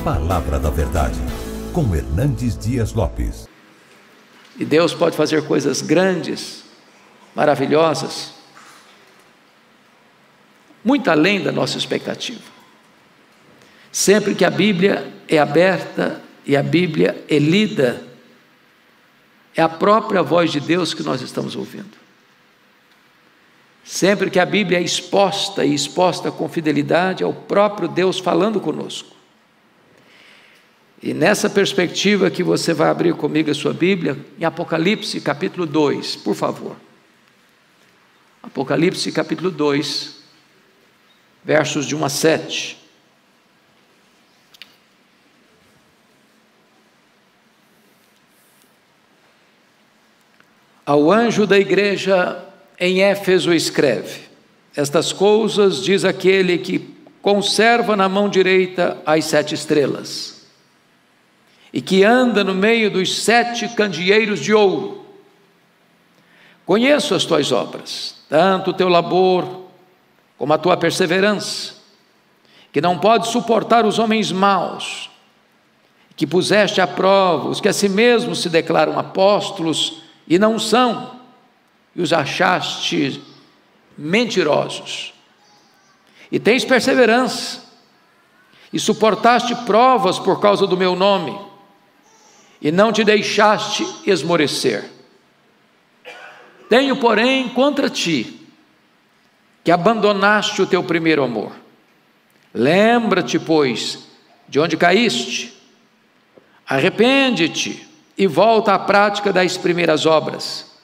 Palavra da Verdade, com Hernandes Dias Lopes. E Deus pode fazer coisas grandes, maravilhosas, muito além da nossa expectativa. Sempre que a Bíblia é aberta e a Bíblia é lida, é a própria voz de Deus que nós estamos ouvindo. Sempre que a Bíblia é exposta e exposta com fidelidade, é o próprio Deus falando conosco. E nessa perspectiva que você vai abrir comigo a sua Bíblia, em Apocalipse capítulo 2, por favor. Apocalipse capítulo 2, versos de 1 a 7. Ao anjo da igreja em Éfeso escreve: estas coisas diz aquele que conserva na mão direita as 7 estrelas, e que anda no meio dos 7 candeeiros de ouro. Conheço as tuas obras, tanto o teu labor, como a tua perseverança, que não pode suportar os homens maus, que puseste à prova os que a si mesmos se declaram apóstolos, e não são, e os achaste mentirosos. E tens perseverança, e suportaste provas por causa do meu nome, e não te deixaste esmorecer. Tenho, porém, contra ti, que abandonaste o teu primeiro amor. Lembra-te, pois, de onde caíste, arrepende-te, e volta à prática das primeiras obras.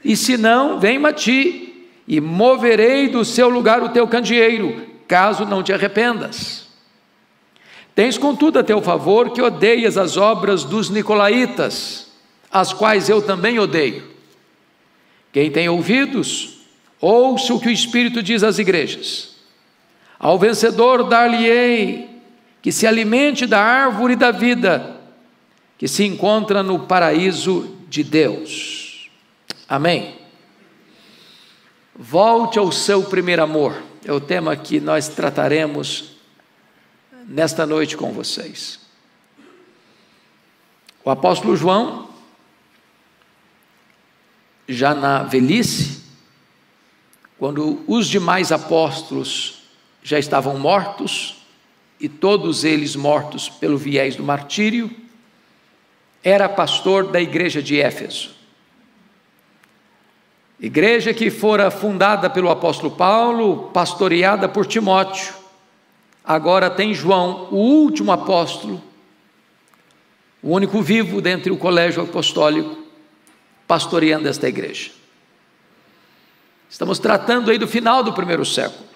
E se não, vem-me a ti, e moverei do seu lugar o teu candeeiro, caso não te arrependas. Tens contudo a teu favor que odeias as obras dos nicolaítas, as quais eu também odeio. Quem tem ouvidos, ouça o que o Espírito diz às igrejas. Ao vencedor dar-lhe-ei que se alimente da árvore da vida, que se encontra no paraíso de Deus. Amém. Volte ao seu primeiro amor, é o tema que nós trataremos nesta noite com vocês. O apóstolo João, já na velhice, quando os demais apóstolos já estavam mortos, e todos eles mortos pelo viés do martírio, era pastor da igreja de Éfeso. Igreja que fora fundada pelo apóstolo Paulo, pastoreada por Timóteo. Agora tem João, o último apóstolo, o único vivo dentre o colégio apostólico, pastoreando esta igreja. Estamos tratando aí do final do primeiro século.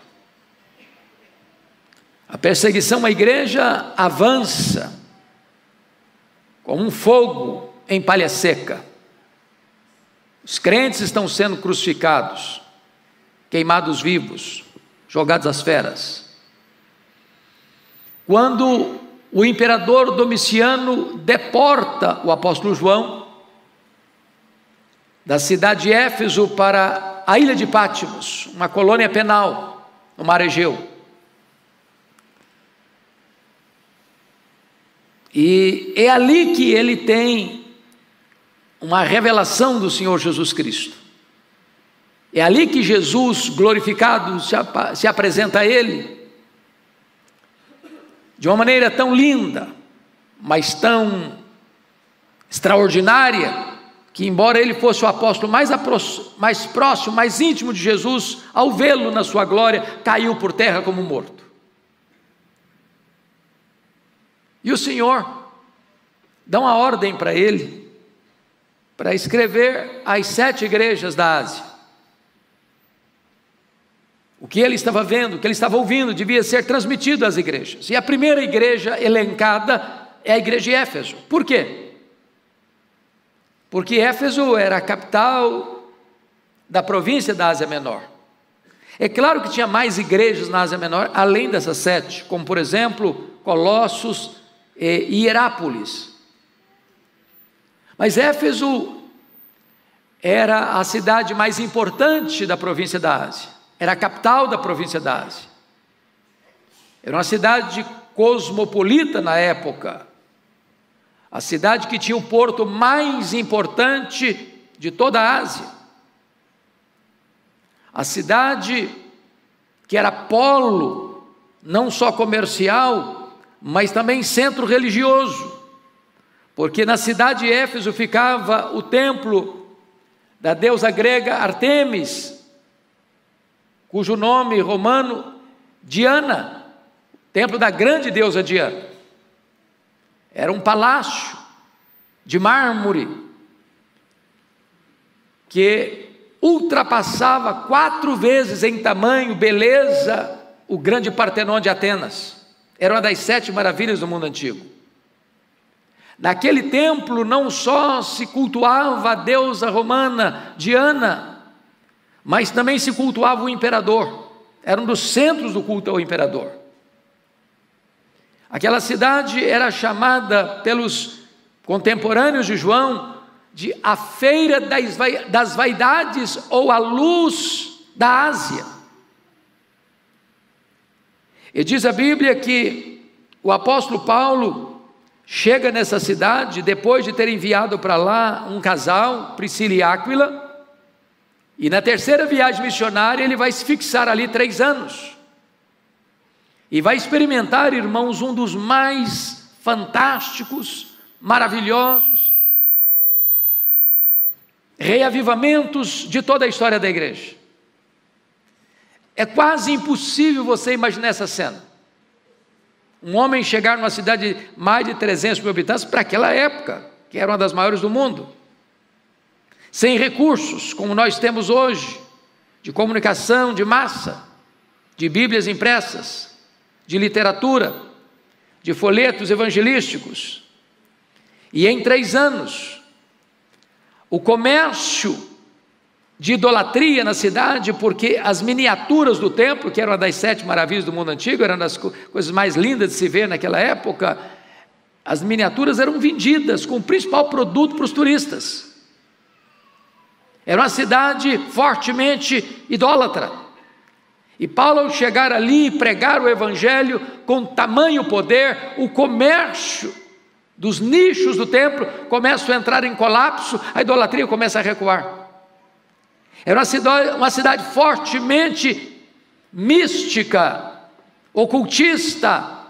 A perseguição à igreja avança como um fogo em palha seca. Os crentes estão sendo crucificados, queimados vivos, jogados às feras. Quando o imperador Domiciano deporta o apóstolo João da cidade de Éfeso para a ilha de Patmos, uma colônia penal no mar Egeu. E é ali que ele tem uma revelação do Senhor Jesus Cristo. É ali que Jesus glorificado se apresenta a ele, de uma maneira tão linda, mas tão extraordinária, que embora ele fosse o apóstolo mais próximo, mais íntimo de Jesus, ao vê-lo na sua glória, caiu por terra como morto. E o Senhor dá uma ordem para ele, para escrever às 7 igrejas da Ásia. O que ele estava vendo, o que ele estava ouvindo, devia ser transmitido às igrejas. E a primeira igreja elencada é a igreja de Éfeso. Por quê? Porque Éfeso era a capital da província da Ásia Menor. É claro que tinha mais igrejas na Ásia Menor, além dessas 7, como por exemplo, Colossos e Hierápolis. Mas Éfeso era a cidade mais importante da província da Ásia, era a capital da província da Ásia. Era uma cidade cosmopolita na época, a cidade que tinha o porto mais importante de toda a Ásia, a cidade que era polo, não só comercial, mas também centro religioso, porque na cidade de Éfeso ficava o templo da deusa grega Ártemis, cujo nome romano Diana, templo da grande deusa Diana. Era um palácio de mármore que ultrapassava 4 vezes em tamanho, beleza, o grande Partenon de Atenas. Era uma das 7 maravilhas do mundo antigo. Naquele templo não só se cultuava a deusa romana Diana, mas também se cultuava o imperador. Era um dos centros do culto ao imperador. Aquela cidade era chamada pelos contemporâneos de João de a feira das vaidades, ou a luz da Ásia. E diz a Bíblia que o apóstolo Paulo chega nessa cidade depois de ter enviado para lá um casal, Priscila e Áquila, e na terceira viagem missionária ele vai se fixar ali 3 anos, e vai experimentar, irmãos, um dos mais fantásticos, maravilhosos reavivamentos de toda a história da igreja. É quase impossível você imaginar essa cena. Um homem chegar numa cidade de mais de 300 mil habitantes, para aquela época, que era uma das maiores do mundo, sem recursos, como nós temos hoje, de comunicação de massa, de bíblias impressas, de literatura, de folhetos evangelísticos, e em 3 anos, o comércio de idolatria na cidade, porque as miniaturas do templo, que eram uma das 7 maravilhas do mundo antigo, eram das coisas mais lindas de se ver naquela época, as miniaturas eram vendidas como principal produto para os turistas. Era uma cidade fortemente idólatra, e Paulo, ao chegar ali e pregar o evangelho com tamanho poder, o comércio dos nichos do templo começam a entrar em colapso, a idolatria começa a recuar. Era uma cidade fortemente mística, ocultista,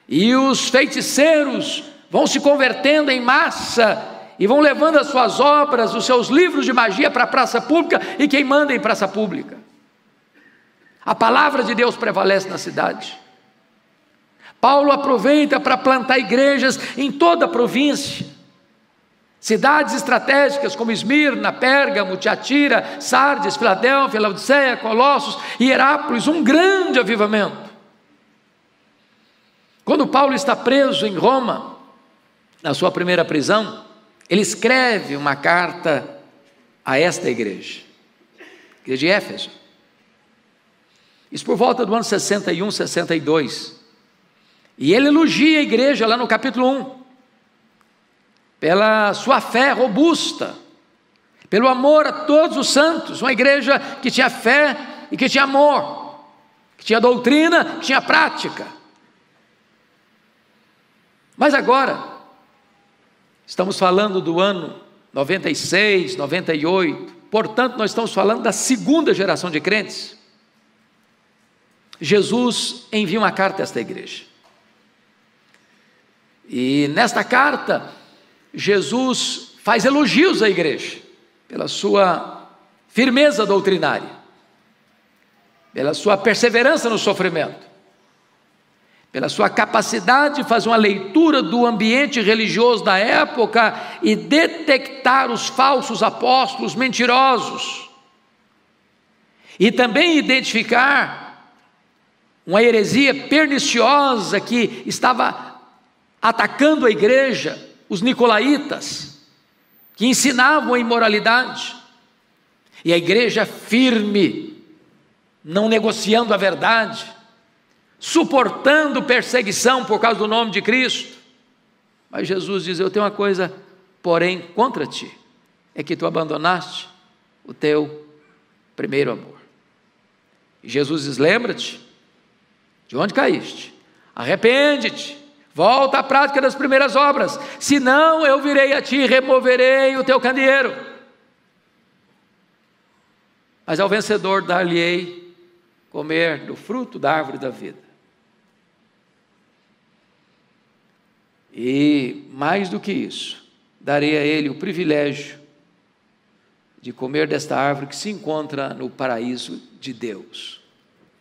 e os feiticeiros vão se convertendo em massa, e vão levando as suas obras, os seus livros de magia para a praça pública, e quem manda em praça pública? A palavra de Deus prevalece na cidade. Paulo aproveita para plantar igrejas em toda a província, cidades estratégicas como Esmirna, Pérgamo, Tiatira, Sardes, Filadélfia, Laodiceia, Colossos e Herápolis, um grande avivamento. Quando Paulo está preso em Roma, na sua primeira prisão, ele escreve uma carta a esta igreja, igreja de Éfeso. Isso por volta do ano 61, 62. E ele elogia a igreja lá no capítulo 1, pela sua fé robusta, pelo amor a todos os santos, uma igreja que tinha fé e que tinha amor, que tinha doutrina, que tinha prática. Mas agora, estamos falando do ano 96, 98, portanto nós estamos falando da segunda geração de crentes. Jesus envia uma carta a esta igreja. E nesta carta, Jesus faz elogios à igreja, pela sua firmeza doutrinária, pela sua perseverança no sofrimento, pela sua capacidade de fazer uma leitura do ambiente religioso da época e detectar os falsos apóstolos mentirosos, e também identificar uma heresia perniciosa que estava atacando a igreja, os nicolaítas, que ensinavam a imoralidade, e a igreja firme, não negociando a verdade, suportando perseguição por causa do nome de Cristo. Mas Jesus diz: eu tenho uma coisa, porém, contra ti, é que tu abandonaste o teu primeiro amor. E Jesus diz: lembra-te de onde caíste, Arrepende-te, volta à prática das primeiras obras, senão eu virei a ti e removerei o teu candeeiro. Mas ao vencedor dar-lhe-ei comer do fruto da árvore da vida. E mais do que isso, darei a ele o privilégio de comer desta árvore que se encontra no paraíso de Deus.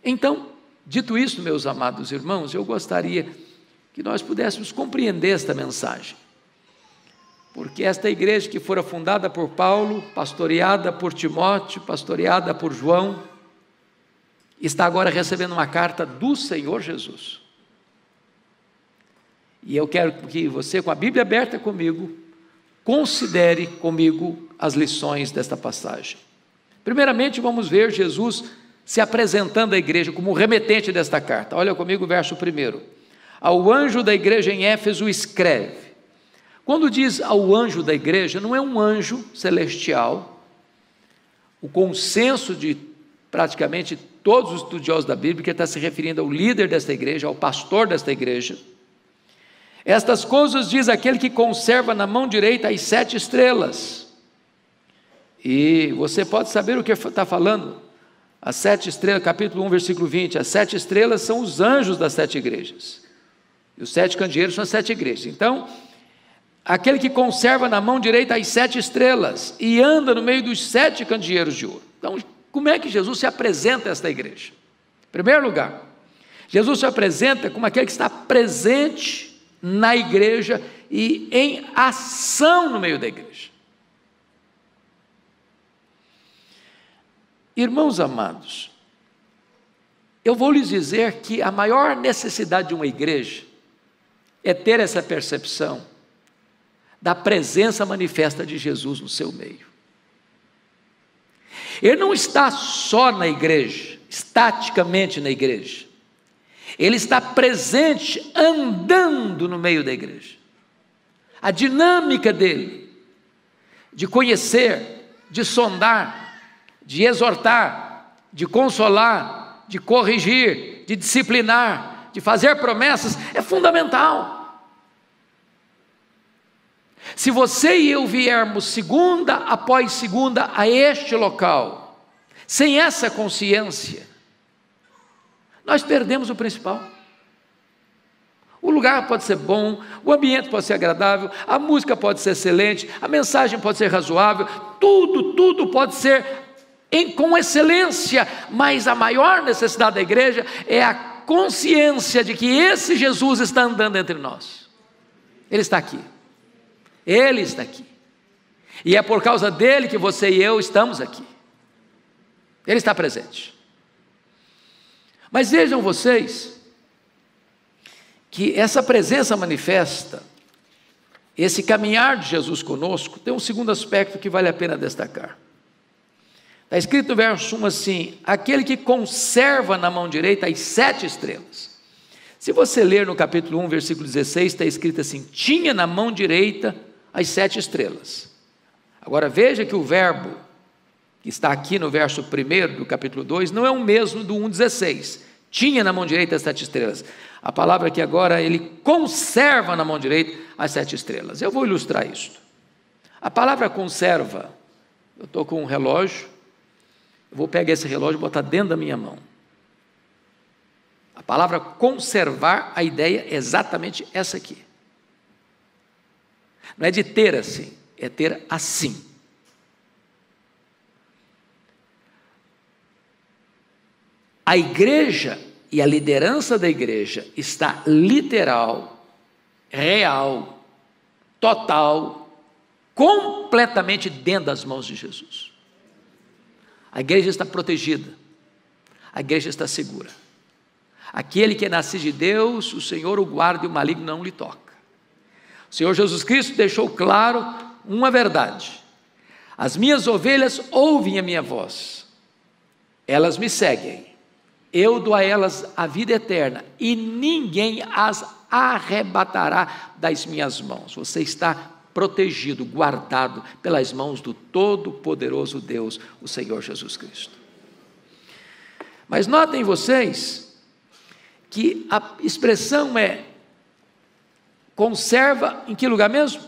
Então, dito isso, meus amados irmãos, eu gostaria que nós pudéssemos compreender esta mensagem. Porque esta igreja que fora fundada por Paulo, pastoreada por Timóteo, pastoreada por João, está agora recebendo uma carta do Senhor Jesus. E eu quero que você, com a Bíblia aberta comigo, considere comigo as lições desta passagem. Primeiramente, vamos ver Jesus se apresentando à igreja como o remetente desta carta. Olha comigo o verso 1. Ao anjo da igreja em Éfeso escreve. Quando diz ao anjo da igreja, não é um anjo celestial. O consenso de praticamente todos os estudiosos da Bíblia que está se referindo ao líder desta igreja, ao pastor desta igreja. Estas coisas diz aquele que conserva na mão direita as 7 estrelas. E você pode saber o que está falando. As 7 estrelas, capítulo 1, versículo 20. As 7 estrelas são os anjos das 7 igrejas. E os 7 candeeiros são as 7 igrejas. Então, aquele que conserva na mão direita as 7 estrelas e anda no meio dos 7 candeeiros de ouro. Então, como é que Jesus se apresenta a esta igreja? Em primeiro lugar, Jesus se apresenta como aquele que está presente na igreja e em ação no meio da igreja. Irmãos amados, eu vou lhes dizer que a maior necessidade de uma igreja é ter essa percepção da presença manifesta de Jesus no seu meio. Ele não está só na igreja, estaticamente na igreja. Ele está presente, andando no meio da igreja. A dinâmica dele, de conhecer, de sondar, de exortar, de consolar, de corrigir, de disciplinar, de fazer promessas, é fundamental. Se você e eu viermos segunda após segunda a este local, sem essa consciência, nós perdemos o principal. O lugar pode ser bom, o ambiente pode ser agradável, a música pode ser excelente, a mensagem pode ser razoável, tudo pode ser com excelência, mas a maior necessidade da igreja é a consciência de que esse Jesus está andando entre nós. Ele está aqui. Ele está aqui. E é por causa dele que você e eu estamos aqui. Ele está presente. Mas vejam vocês que essa presença manifesta, esse caminhar de Jesus conosco, tem um segundo aspecto que vale a pena destacar. Está escrito no verso 1 assim: aquele que conserva na mão direita as 7 estrelas. Se você ler no capítulo 1, versículo 16, está escrito assim: tinha na mão direita as 7 estrelas. Agora veja que o verbo que está aqui no verso 1 do capítulo 2, não é o mesmo do 1,16. Tinha na mão direita as 7 estrelas. A palavra aqui agora, ele conserva na mão direita as 7 estrelas. Eu vou ilustrar isso. A palavra conserva, eu estou com um relógio, eu vou pegar esse relógio e botar dentro da minha mão. A palavra conservar, a ideia é exatamente essa aqui. Não é de ter assim, é ter assim. A igreja e a liderança da igreja está literal, real, total, completamente dentro das mãos de Jesus. A igreja está protegida, a igreja está segura. Aquele que é nascido de Deus, o Senhor o guarda e o maligno não lhe toca. O Senhor Jesus Cristo deixou claro uma verdade: as minhas ovelhas ouvem a minha voz, elas me seguem, eu dou a elas a vida eterna e ninguém as arrebatará das minhas mãos. Você está protegido, guardado pelas mãos do todo-poderoso Deus, o Senhor Jesus Cristo. Mas notem vocês que a expressão é conserva em que lugar mesmo?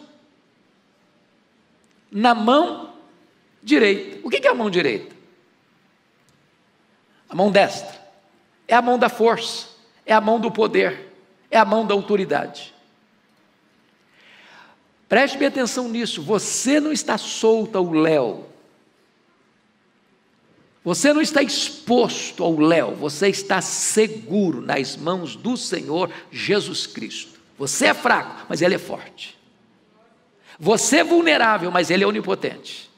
Na mão direita. O que é a mão direita? A mão destra. É a mão da força, é a mão do poder, é a mão da autoridade. Preste bem atenção nisso, você não está solto ao léu. Você não está exposto ao léu, você está seguro nas mãos do Senhor Jesus Cristo. Você é fraco, mas Ele é forte. Você é vulnerável, mas Ele é onipotente.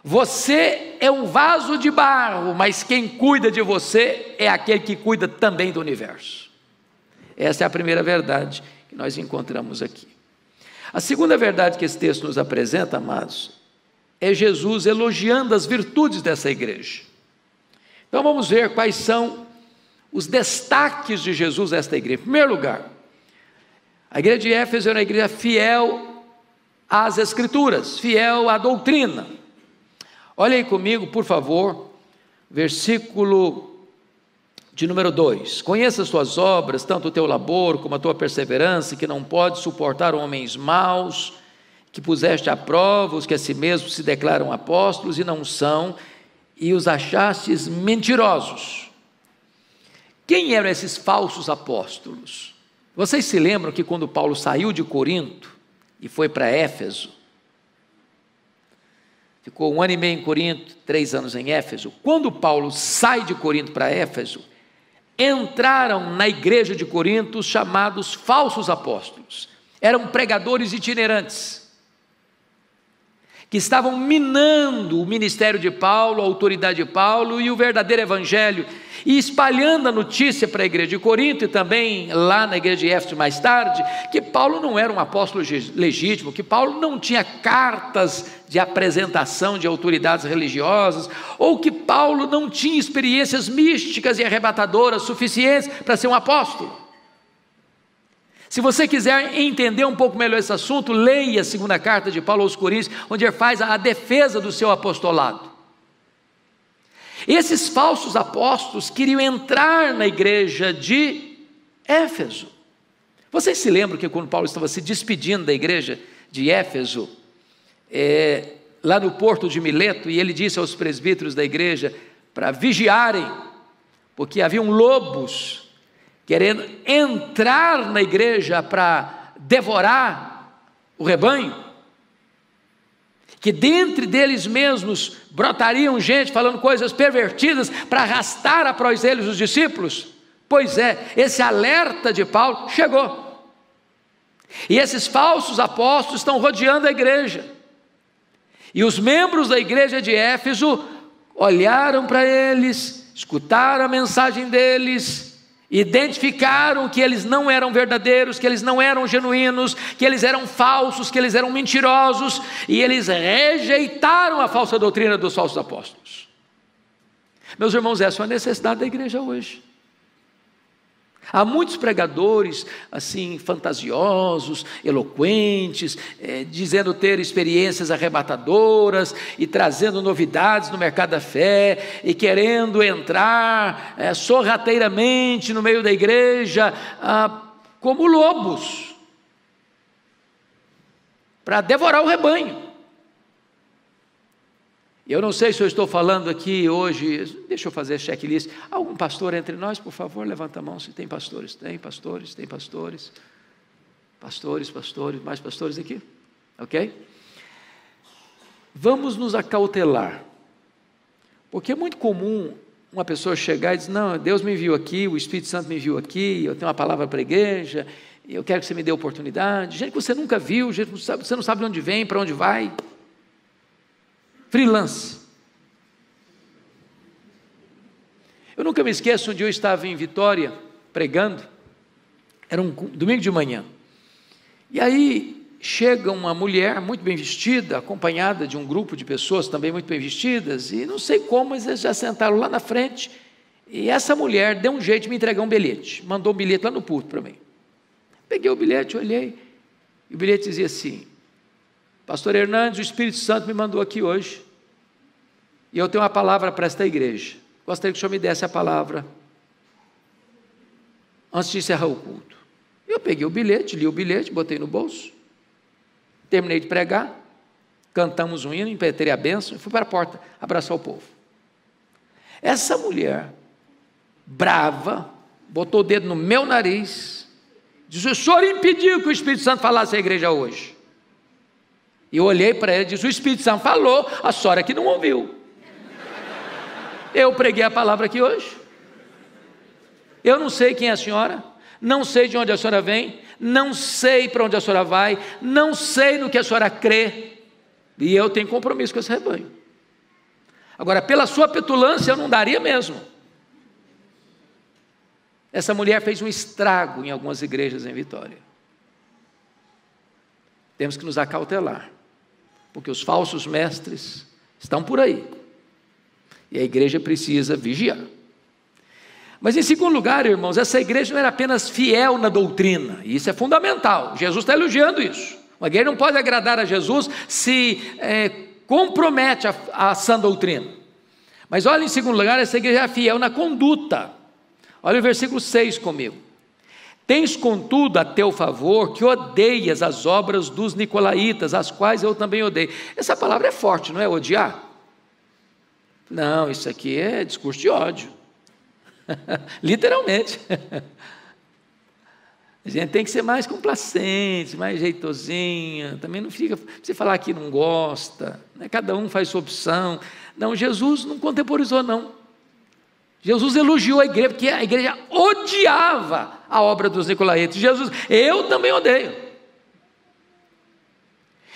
Você é um vaso de barro, mas quem cuida de você é aquele que cuida também do universo. Essa é a primeira verdade que nós encontramos aqui. A segunda verdade que esse texto nos apresenta, amados, é Jesus elogiando as virtudes dessa igreja. Então vamos ver quais são os destaques de Jesus a esta igreja. Em primeiro lugar, a igreja de Éfeso era uma igreja fiel às Escrituras, fiel à doutrina. Olha aí comigo, por favor, versículo de número 2. Conheça as tuas obras, tanto o teu labor como a tua perseverança, que não pode suportar homens maus, que puseste à prova os que a si mesmos se declaram apóstolos e não são, e os achastes mentirosos. Quem eram esses falsos apóstolos? Vocês se lembram que quando Paulo saiu de Corinto e foi para Éfeso, ficou 1 ano e meio em Corinto, 3 anos em Éfeso. Quando Paulo sai de Corinto para Éfeso, entraram na igreja de Corinto os chamados falsos apóstolos. Eram pregadores itinerantes, que estavam minando o ministério de Paulo, a autoridade de Paulo e o verdadeiro evangelho, e espalhando a notícia para a igreja de Corinto e também lá na igreja de Éfeso mais tarde, que Paulo não era um apóstolo legítimo, que Paulo não tinha cartas de apresentação de autoridades religiosas, ou que Paulo não tinha experiências místicas e arrebatadoras suficientes para ser um apóstolo. Se você quiser entender um pouco melhor esse assunto, leia a segunda carta de Paulo aos Coríntios, onde ele faz a defesa do seu apostolado. Esses falsos apóstolos queriam entrar na igreja de Éfeso. Vocês se lembram que quando Paulo estava se despedindo da igreja de Éfeso, lá no porto de Mileto, e ele disse aos presbíteros da igreja para vigiarem, porque haviam lobos querendo entrar na igreja para devorar o rebanho, que dentre deles mesmos brotariam gente falando coisas pervertidas para arrastar após eles os discípulos. Pois é, esse alerta de Paulo chegou, e esses falsos apóstolos estão rodeando a igreja, e os membros da igreja de Éfeso olharam para eles, escutaram a mensagem deles, identificaram que eles não eram verdadeiros, que eles não eram genuínos, que eles eram falsos, que eles eram mentirosos, e eles rejeitaram a falsa doutrina dos falsos apóstolos. Meus irmãos, essa é uma necessidade da igreja hoje. Há muitos pregadores assim fantasiosos, eloquentes, dizendo ter experiências arrebatadoras e trazendo novidades no mercado da fé e querendo entrar sorrateiramente no meio da igreja como lobos para devorar o rebanho. Eu não sei se eu estou falando aqui hoje, deixa eu fazer checklist. Algum pastor entre nós, por favor, levanta a mão se tem pastores. Tem pastores, tem pastores. Pastores, mais pastores aqui? Ok? Vamos nos acautelar, porque é muito comum uma pessoa chegar e dizer: não, Deus me enviou aqui, o Espírito Santo me enviou aqui, eu tenho uma palavra para a igreja, eu quero que você me dê oportunidade. Gente que você nunca viu, gente que você não sabe de onde vem, para onde vai. Freelance. Eu nunca me esqueço, um dia eu estava em Vitória pregando, era um domingo de manhã, e aí chega uma mulher muito bem vestida, acompanhada de um grupo de pessoas também muito bem vestidas, e não sei como, mas eles já sentaram lá na frente, e essa mulher deu um jeito de me entregar um bilhete, mandou um bilhete lá no púlpito para mim. Peguei o bilhete, olhei, e o bilhete dizia assim: Pastor Hernandes, o Espírito Santo me mandou aqui hoje, e eu tenho uma palavra para esta igreja. gostaria que o senhor me desse a palavra antes de encerrar o culto. Eu peguei o bilhete, li o bilhete, botei no bolso, terminei de pregar, cantamos um hino, impetrei a bênção e fui para a porta abraçar o povo. Essa mulher, brava, botou o dedo no meu nariz, disse: o senhor impediu que o Espírito Santo falasse à igreja hoje. E eu olhei para ela e disse: o Espírito Santo falou, a senhora que não ouviu. Eu preguei a palavra aqui hoje. Eu não sei quem é a senhora, não sei de onde a senhora vem, não sei para onde a senhora vai, não sei no que a senhora crê, e eu tenho compromisso com esse rebanho. Agora, pela sua petulância, eu não daria mesmo. Essa mulher fez um estrago em algumas igrejas em Vitória. Temos que nos acautelar, porque os falsos mestres estão por aí, e a igreja precisa vigiar. Mas em segundo lugar, irmãos, essa igreja não era apenas fiel na doutrina, e isso é fundamental. Jesus está elogiando isso. Uma igreja não pode agradar a Jesus se compromete a sã doutrina. Mas olha, em segundo lugar, essa igreja é fiel na conduta. Olha o versículo 6 comigo. Tens contudo a teu favor que odeias as obras dos nicolaítas, as quais eu também odeio. Essa palavra é forte, não é? Odiar? Não, isso aqui é discurso de ódio. Literalmente. A gente tem que ser mais complacente, mais jeitosinha. Também não fica, você falar que não gosta, né? Cada um faz sua opção. Não, Jesus não contemporizou, não. Jesus elogiou a igreja, porque a igreja odiava a obra dos nicolaítas. Jesus, eu também odeio.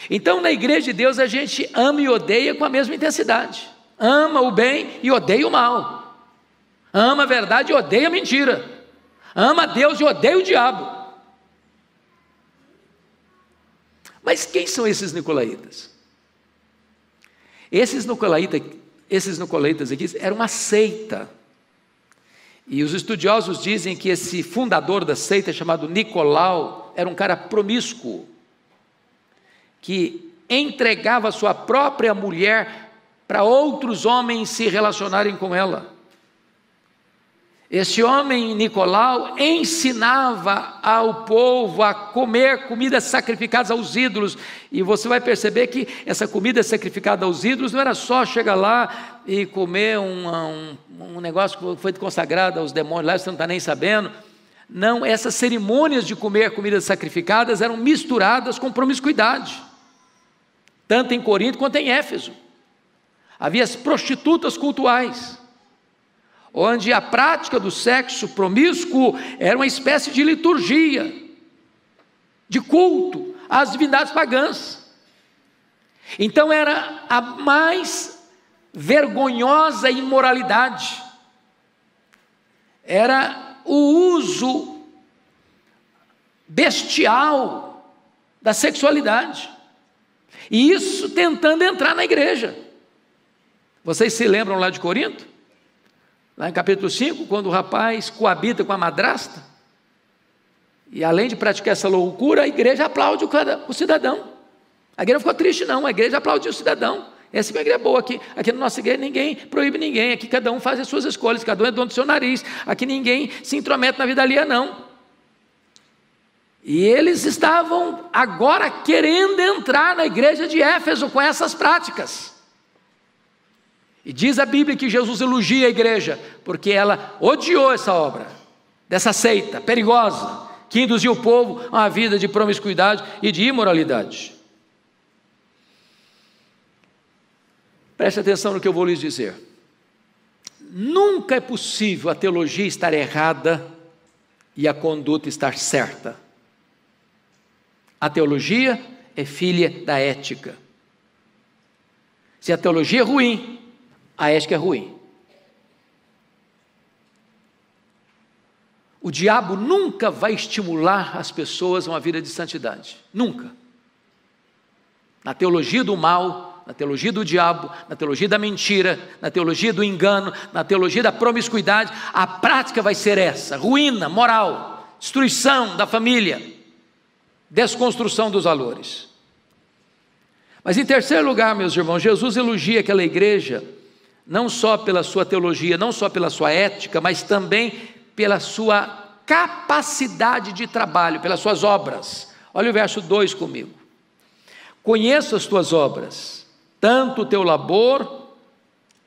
Então, na igreja de Deus, a gente ama e odeia com a mesma intensidade. Ama o bem e odeia o mal. Ama a verdade e odeia a mentira. Ama a Deus e odeia o diabo. Mas quem são esses nicolaítas? Esses nicolaítas aqui eram uma seita. E os estudiosos dizem que esse fundador da seita, chamado Nicolau, era um cara promíscuo, que entregava sua própria mulher para outros homens se relacionarem com ela. Esse homem, Nicolau, ensinava ao povo a comer comidas sacrificadas aos ídolos, e você vai perceber que essa comida sacrificada aos ídolos não era só chegar lá e comer um negócio que foi consagrado aos demônios, lá você não está nem sabendo. Não, essas cerimônias de comer comidas sacrificadas eram misturadas com promiscuidade, tanto em Corinto quanto em Éfeso. Havia as prostitutas cultuais, onde a prática do sexo promíscuo era uma espécie de liturgia, de culto às divindades pagãs. Então era a mais vergonhosa imoralidade, era o uso bestial da sexualidade, e isso tentando entrar na igreja. Vocês se lembram lá de Corinto? Lá em capítulo 5, quando o rapaz coabita com a madrasta, e além de praticar essa loucura, a igreja aplaude o cidadão. A igreja não ficou triste não, a igreja aplaudiu o cidadão. Essa é uma igreja boa, aqui na nossa igreja ninguém proíbe ninguém, aqui cada um faz as suas escolhas, cada um é dono do seu nariz, aqui ninguém se intromete na vida alheia não. E eles estavam agora querendo entrar na igreja de Éfeso com essas práticas. E diz a Bíblia que Jesus elogia a igreja, porque ela odiou essa obra, dessa seita perigosa, que induziu o povo a uma vida de promiscuidade e de imoralidade. Preste atenção no que eu vou lhes dizer. Nunca é possível a teologia estar errada e a conduta estar certa. A teologia é filha da ética. Se a teologia é ruim, a ética é ruim. O diabo nunca vai estimular as pessoas a uma vida de santidade. Nunca. Na teologia do mal, na teologia do diabo, na teologia da mentira, na teologia do engano, na teologia da promiscuidade, a prática vai ser essa: ruína moral, destruição da família, desconstrução dos valores. Mas em terceiro lugar, meus irmãos, Jesus elogia aquela igreja não só pela sua teologia, não só pela sua ética, mas também pela sua capacidade de trabalho, pelas suas obras. Olha o verso 2 comigo. Conheço as tuas obras, tanto o teu labor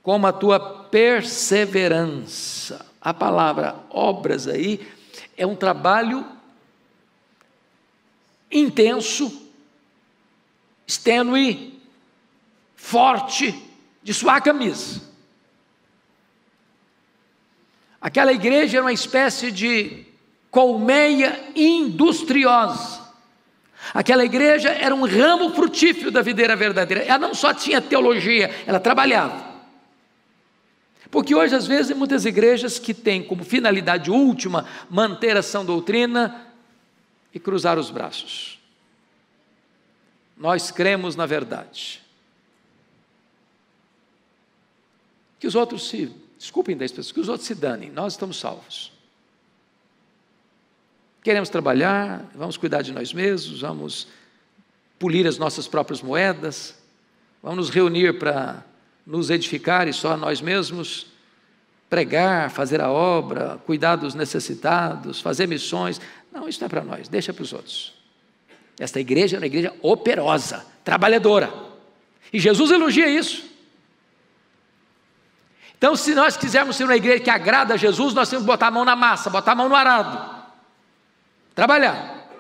como a tua perseverança. A palavra obras aí é um trabalho intenso, extênue, forte, de suar a camisa. Aquela igreja era uma espécie de colmeia industriosa. Aquela igreja era um ramo frutífero da videira verdadeira. Ela não só tinha teologia, ela trabalhava. Porque hoje, às vezes, tem muitas igrejas que têm como finalidade última manter a sã doutrina e cruzar os braços. Nós cremos na verdade. Que os outros desculpem das pessoas, que os outros se danem, nós estamos salvos. Queremos trabalhar, vamos cuidar de nós mesmos, vamos polir as nossas próprias moedas, vamos nos reunir para nos edificar e só nós mesmos, pregar, fazer a obra, cuidar dos necessitados, fazer missões. Não, isso não é para nós, deixa para os outros. Esta igreja é uma igreja operosa, trabalhadora, e Jesus elogia isso. Então, se nós quisermos ser uma igreja que agrada a Jesus, nós temos que botar a mão na massa, botar a mão no arado, trabalhar.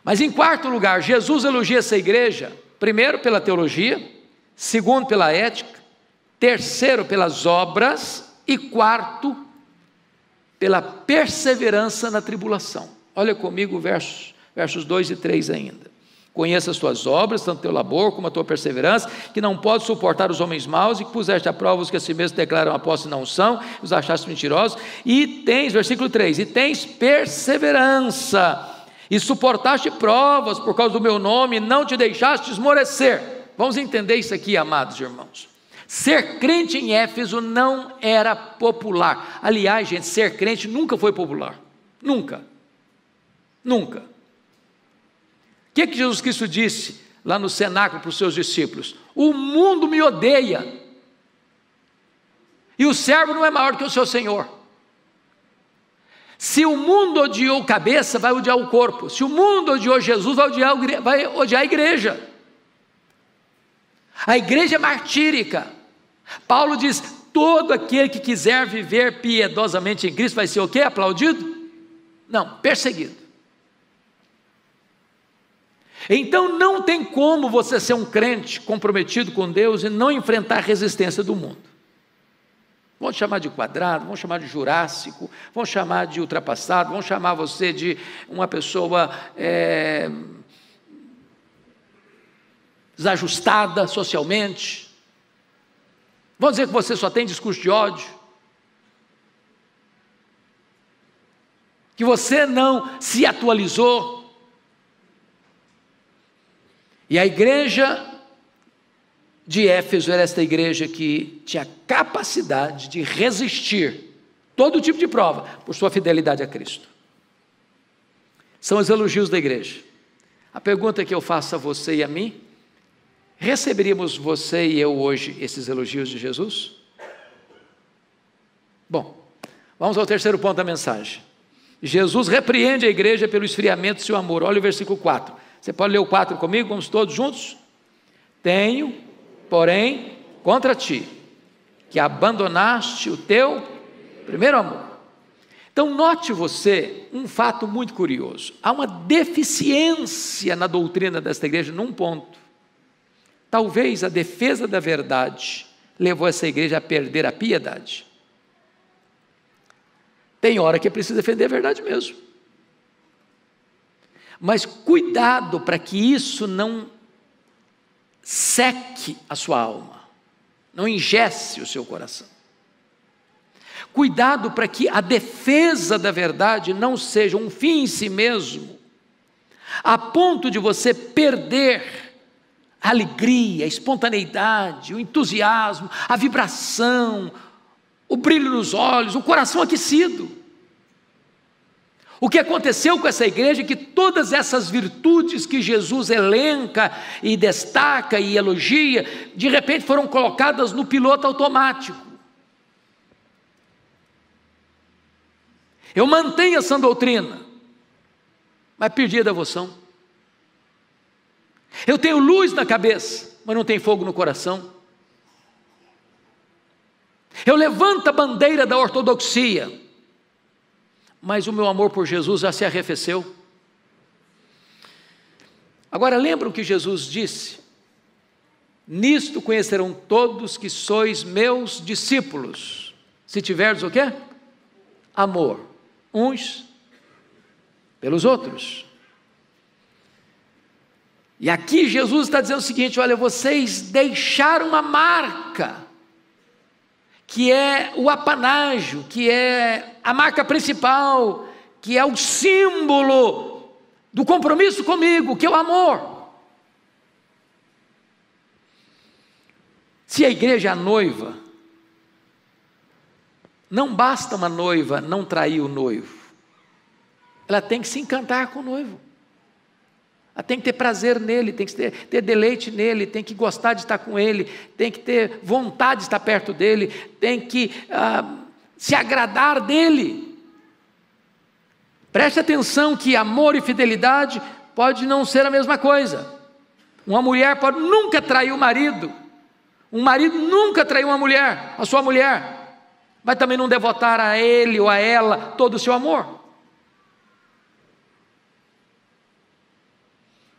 Mas em quarto lugar, Jesus elogia essa igreja, primeiro pela teologia, segundo pela ética, terceiro pelas obras e quarto pela perseverança na tribulação. Olha comigo versos 2 e 3 ainda. Conheça as tuas obras, tanto teu labor como a tua perseverança, que não podes suportar os homens maus e que puseste à prova os que a si mesmos declaram apóstolos e não são, os achaste mentirosos, e tens, versículo 3, e tens perseverança, e suportaste provas por causa do meu nome, e não te deixaste esmorecer. Vamos entender isso aqui, amados irmãos. Ser crente em Éfeso não era popular. Aliás, gente, ser crente nunca foi popular. Nunca. Nunca. O que Jesus Cristo disse lá no cenáculo para os seus discípulos? O mundo me odeia, e o servo não é maior que o seu Senhor. Se o mundo odiou a cabeça, vai odiar o corpo. Se o mundo odiou Jesus, vai odiar a igreja. A igreja é martírica. Paulo diz, todo aquele que quiser viver piedosamente em Cristo vai ser o quê? Aplaudido? Não, perseguido. Então não tem como você ser um crente comprometido com Deus e não enfrentar a resistência do mundo. Vão te chamar de quadrado, vão chamar de jurássico, vão chamar de ultrapassado, vão chamar você de uma pessoa desajustada socialmente, vão dizer que você só tem discurso de ódio, que você não se atualizou. E a igreja de Éfeso era esta igreja que tinha capacidade de resistir todo tipo de prova por sua fidelidade a Cristo. São os elogios da igreja. A pergunta que eu faço a você e a mim: receberíamos você e eu hoje esses elogios de Jesus? Bom, vamos ao terceiro ponto da mensagem. Jesus repreende a igreja pelo esfriamento do seu amor. Olha o versículo 4. Você pode ler o 4 comigo? Vamos todos juntos? Tenho, porém, contra ti, que abandonaste o teu primeiro amor. Então note você um fato muito curioso. Há uma deficiência na doutrina desta igreja num ponto. Talvez a defesa da verdade levou essa igreja a perder a piedade. Tem hora que é preciso defender a verdade mesmo. Mas cuidado para que isso não seque a sua alma, não engesse o seu coração. Cuidado para que a defesa da verdade não seja um fim em si mesmo, a ponto de você perder a alegria, a espontaneidade, o entusiasmo, a vibração, o brilho nos olhos, o coração aquecido. O que aconteceu com essa igreja é que todas essas virtudes que Jesus elenca e destaca e elogia, de repente foram colocadas no piloto automático. Eu mantenho essa doutrina, mas perdi a devoção. Eu tenho luz na cabeça, mas não tenho fogo no coração. Eu levanto a bandeira da ortodoxia, mas o meu amor por Jesus já se arrefeceu. Agora lembram que Jesus disse: nisto conhecerão todos que sois meus discípulos, se tiverdes o quê? Amor, uns pelos outros. E aqui Jesus está dizendo o seguinte: olha, vocês deixaram uma marca, que é o apanágio, que é a marca principal, que é o símbolo do compromisso comigo, que é o amor. Se a igreja é a noiva, não basta uma noiva não trair o noivo, ela tem que se encantar com o noivo, ela tem que ter prazer nele, tem que ter deleite nele, tem que gostar de estar com ele, tem que ter vontade de estar perto dele, tem que se agradar dele. Preste atenção que amor e fidelidade pode não ser a mesma coisa. Uma mulher pode nunca trair o marido, um marido nunca traiu uma mulher, a sua mulher, mas também não devotar a ele ou a ela todo o seu amor.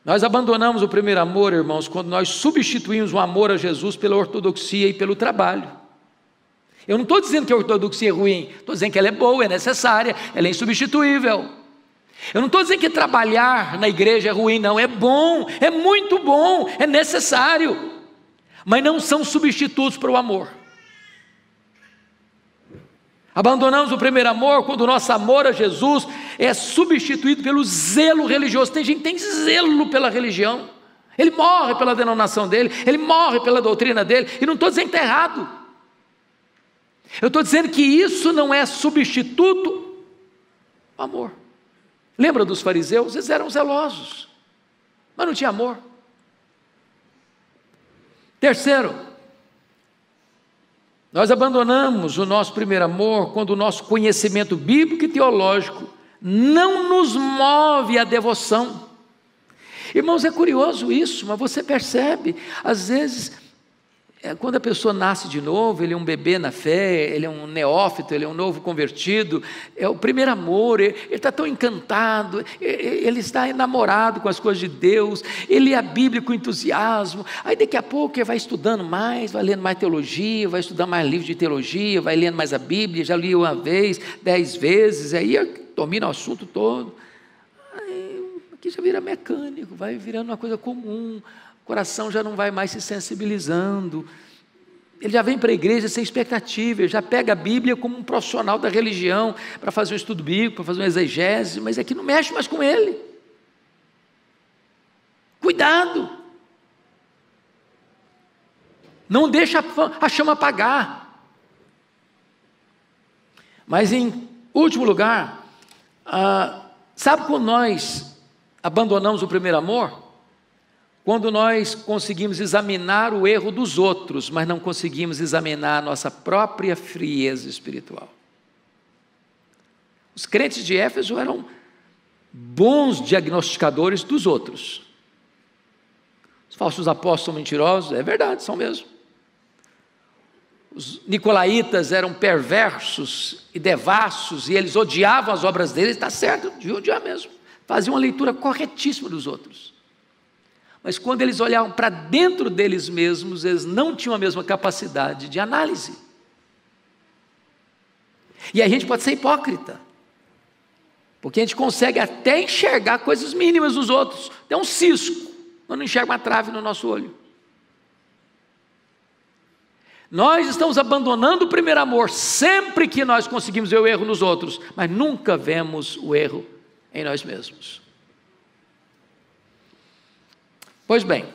Nós abandonamos o primeiro amor, irmãos, quando nós substituímos o amor a Jesus pela ortodoxia e pelo trabalho. Eu não estou dizendo que a ortodoxia é ruim, estou dizendo que ela é boa, é necessária, ela é insubstituível. Eu não estou dizendo que trabalhar na igreja é ruim, não, é bom, é muito bom, é necessário, mas não são substitutos para o amor. Abandonamos o primeiro amor quando o nosso amor a Jesus é substituído pelo zelo religioso. Tem gente que tem zelo pela religião, ele morre pela denominação dele, ele morre pela doutrina dele, e não estou dizendo que está errado, eu estou dizendo que isso não é substituto ao amor. Lembra dos fariseus? Eles eram zelosos, mas não tinha amor. Terceiro, nós abandonamos o nosso primeiro amor quando o nosso conhecimento bíblico e teológico não nos move à devoção. Irmãos, é curioso isso, mas você percebe, às vezes, quando a pessoa nasce de novo, ele é um bebê na fé, ele é um neófito, ele é um novo convertido, é o primeiro amor, ele está tão encantado, ele está enamorado com as coisas de Deus, ele lê a Bíblia com entusiasmo, aí daqui a pouco ele vai estudando mais, vai lendo mais teologia, vai estudar mais livros de teologia, vai lendo mais a Bíblia, já li uma vez, 10 vezes, aí domina o assunto todo, aí aqui já vira mecânico, vai virando uma coisa comum, o coração já não vai mais se sensibilizando, ele já vem para a igreja sem expectativa, ele já pega a Bíblia como um profissional da religião, para fazer um estudo bíblico, para fazer uma exegese, mas aqui não mexe mais com ele. Cuidado, não deixa a chama apagar. Mas em último lugar, sabe quando nós abandonamos o primeiro amor? Quando nós conseguimos examinar o erro dos outros, mas não conseguimos examinar a nossa própria frieza espiritual. Os crentes de Éfeso eram bons diagnosticadores dos outros. Os falsos apóstolos são mentirosos, é verdade, são mesmo. Os nicolaítas eram perversos e devassos, e eles odiavam as obras deles, está certo, deviam odiar mesmo. Faziam uma leitura corretíssima dos outros. Mas quando eles olhavam para dentro deles mesmos, eles não tinham a mesma capacidade de análise. E a gente pode ser hipócrita, porque a gente consegue até enxergar coisas mínimas dos outros, até um cisco, mas não enxerga uma trave no nosso olho. Nós estamos abandonando o primeiro amor sempre que nós conseguimos ver o erro nos outros, mas nunca vemos o erro em nós mesmos. Pois bem,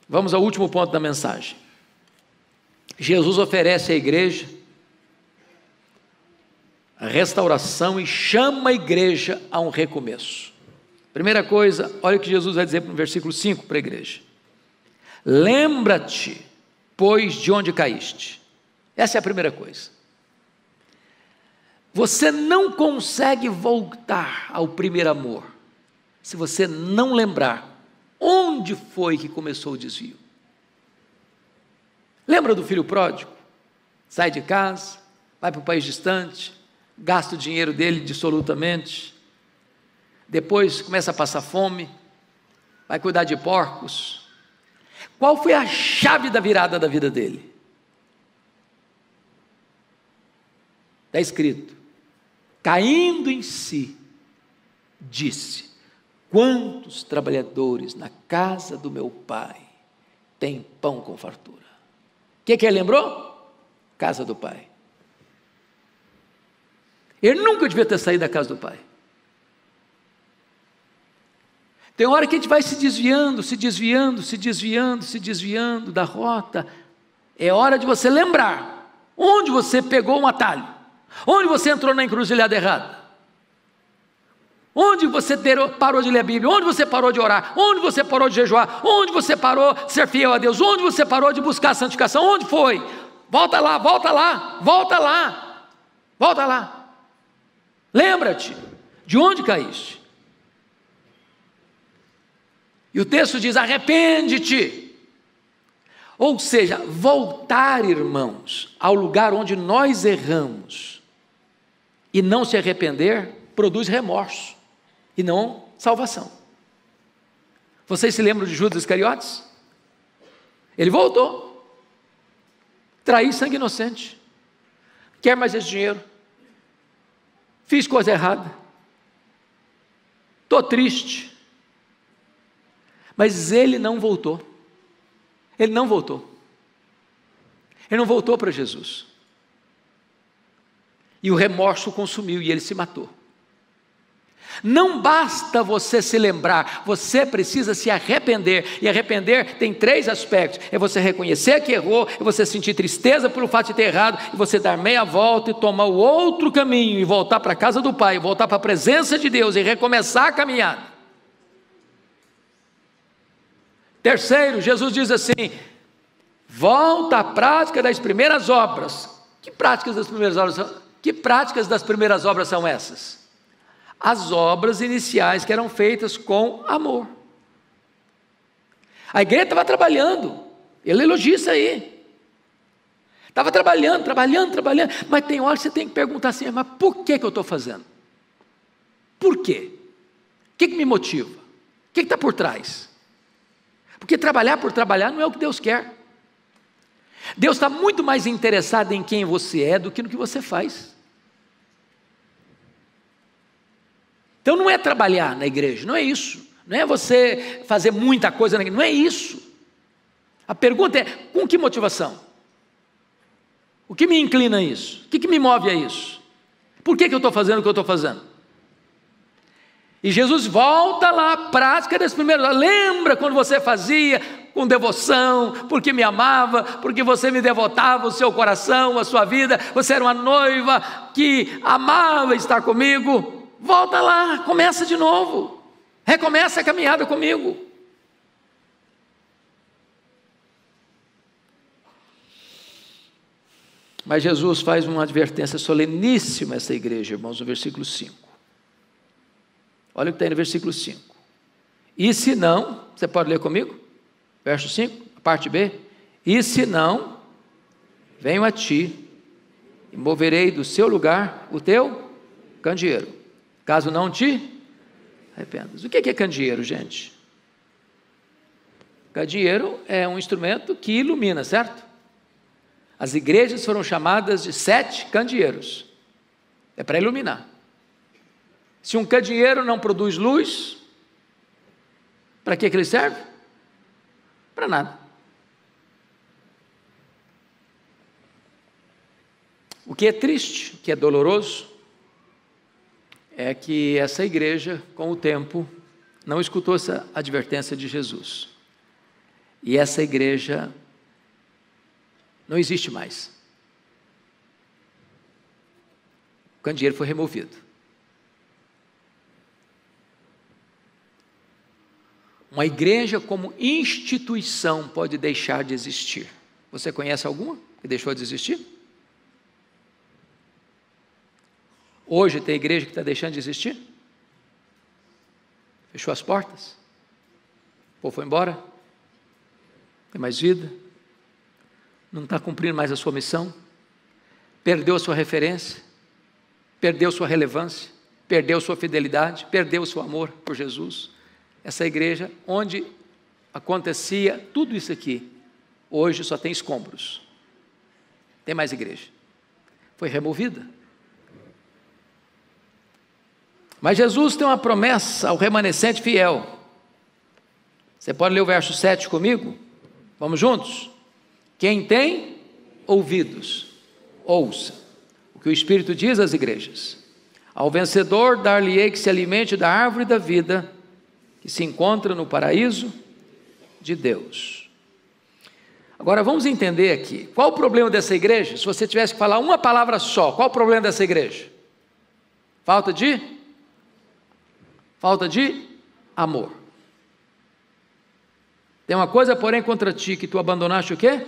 vamos ao último ponto da mensagem. Jesus oferece à igreja a restauração e chama a igreja a um recomeço. Primeira coisa, olha o que Jesus vai dizer no versículo 5 para a igreja: lembra-te, pois, de onde caíste. Essa é a primeira coisa. Você não consegue voltar ao primeiro amor se você não lembrar onde foi que começou o desvio. Lembra do filho pródigo? Sai de casa, vai para um país distante, gasta o dinheiro dele dissolutamente, depois começa a passar fome, vai cuidar de porcos. Qual foi a chave da virada da vida dele? Está escrito: caindo em si, disse: quantos trabalhadores na casa do meu pai têm pão com fartura? O que ele lembrou? Casa do pai. Ele nunca devia ter saído da casa do pai. Tem hora que a gente vai se desviando da rota. É hora de você lembrar onde você pegou um atalho, onde você entrou na encruzilhada errada, onde você parou de ler a Bíblia, onde você parou de orar, onde você parou de jejuar, onde você parou de ser fiel a Deus, onde você parou de buscar a santificação, onde foi? Volta lá, volta lá, volta lá, volta lá. Lembra-te de onde caíste. E o texto diz: arrepende-te. Ou seja, voltar, irmãos, ao lugar onde nós erramos e não se arrepender, produz remorso e não salvação. Vocês se lembram de Judas Iscariotes? Ele voltou, traí sangue inocente, quer mais esse dinheiro, fiz coisa errada, estou triste. Mas ele não voltou. Ele não voltou. Ele não voltou para Jesus. E o remorso o consumiu e ele se matou. Não basta você se lembrar, você precisa se arrepender. E arrepender tem 3 aspectos: é você reconhecer que errou, é você sentir tristeza pelo fato de ter errado, e você dar meia volta e tomar o outro caminho, e voltar para a casa do Pai, voltar para a presença de Deus e recomeçar a caminhada. Terceiro, Jesus diz assim: volta à prática das primeiras obras. Que práticas das primeiras obras são? Que práticas das primeiras obras são essas? As obras iniciais que eram feitas com amor. A igreja estava trabalhando, ele elogia isso aí. Estava trabalhando, mas tem hora que você tem que perguntar assim: mas por que eu estou fazendo? Por quê? O que me motiva? O que está por trás? Porque trabalhar por trabalhar não é o que Deus quer. Deus está muito mais interessado em quem você é do que no que você faz. Então não é trabalhar na igreja, não é isso. Não é você fazer muita coisa na igreja, não é isso. A pergunta é: com que motivação? O que me inclina a isso? O que me move a isso? Por que eu estou fazendo o que eu estou fazendo? E Jesus volta lá à prática das primeiras. Lembra quando você fazia com devoção, porque me amava, porque você me devotava o seu coração, a sua vida, você era uma noiva que amava estar comigo. Volta lá, começa de novo, recomeça a caminhada comigo. Mas Jesus faz uma advertência soleníssima a essa igreja, irmãos, no versículo 5. Olha o que tem no versículo 5. E se não, você pode ler comigo? Verso 5, parte B. E se não, venho a ti e moverei do seu lugar o teu candeeiro, caso não te arrependas. O que é candeeiro, gente? Candeeiro é um instrumento que ilumina, certo? As igrejas foram chamadas de 7 candeeiros. É para iluminar. Se um candeeiro não produz luz, para que ele serve? Para nada. O que é triste, o que é doloroso, é que essa igreja, com o tempo, não escutou essa advertência de Jesus. E essa igreja não existe mais. o candeeiro foi removido. Uma igreja como instituição pode deixar de existir. Você conhece alguma que deixou de existir? Hoje tem igreja que está deixando de existir? Fechou as portas? O povo foi embora? Tem mais vida? Não está cumprindo mais a sua missão? Perdeu a sua referência? Perdeu sua relevância? Perdeu sua fidelidade? Perdeu seu amor por Jesus? Essa igreja onde acontecia tudo isso aqui, hoje só tem escombros. Tem mais igreja. Foi removida. Mas Jesus tem uma promessa ao remanescente fiel. Você pode ler o verso 7 comigo? Vamos juntos? Quem tem ouvidos, ouça o que o Espírito diz às igrejas. Ao vencedor dar-lhe-ei que se alimente da árvore da vida, que se encontra no paraíso de Deus. Agora vamos entender aqui, qual o problema dessa igreja? Se você tivesse que falar uma palavra só, qual o problema dessa igreja? Falta de amor. Tem uma coisa, porém, contra ti, que tu abandonaste o quê?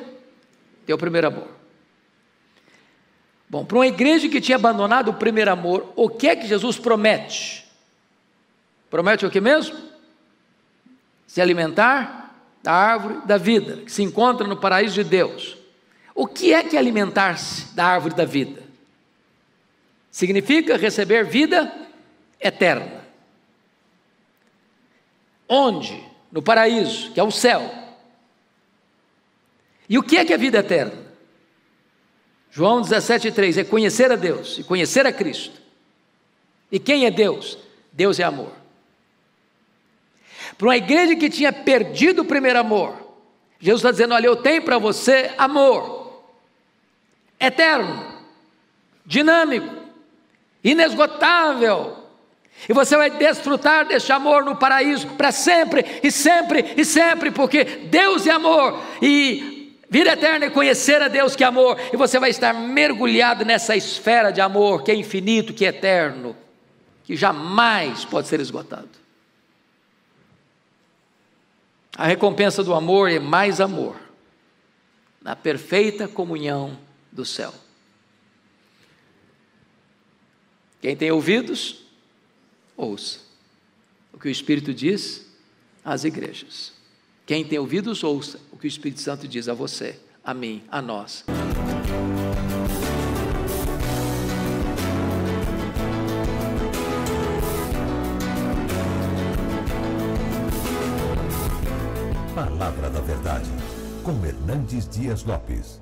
Teu primeiro amor. Bom, para uma igreja que tinha abandonado o primeiro amor, o que é que Jesus promete? Promete o que mesmo? Se alimentar da árvore da vida, que se encontra no paraíso de Deus. O que é alimentar-se da árvore da vida? Significa receber vida eterna. Onde? No paraíso, que é o céu. E o que é a vida eterna? João 17,3 é conhecer a Deus e conhecer a Cristo. E quem é Deus? Deus é amor. Para uma igreja que tinha perdido o primeiro amor, Jesus está dizendo: olha, eu tenho para você amor eterno, dinâmico, inesgotável, e você vai desfrutar deste amor no paraíso para sempre e sempre e sempre, porque Deus é amor, e vida eterna é conhecer a Deus que é amor, e você vai estar mergulhado nessa esfera de amor que é infinito, que é eterno, que jamais pode ser esgotado. A recompensa do amor é mais amor, na perfeita comunhão do céu. Quem tem ouvidos, ouça o que o Espírito diz às igrejas. Quem tem ouvidos, ouça o que o Espírito Santo diz a você, a mim, a nós. Palavra da Verdade, com Hernandes Dias Lopes.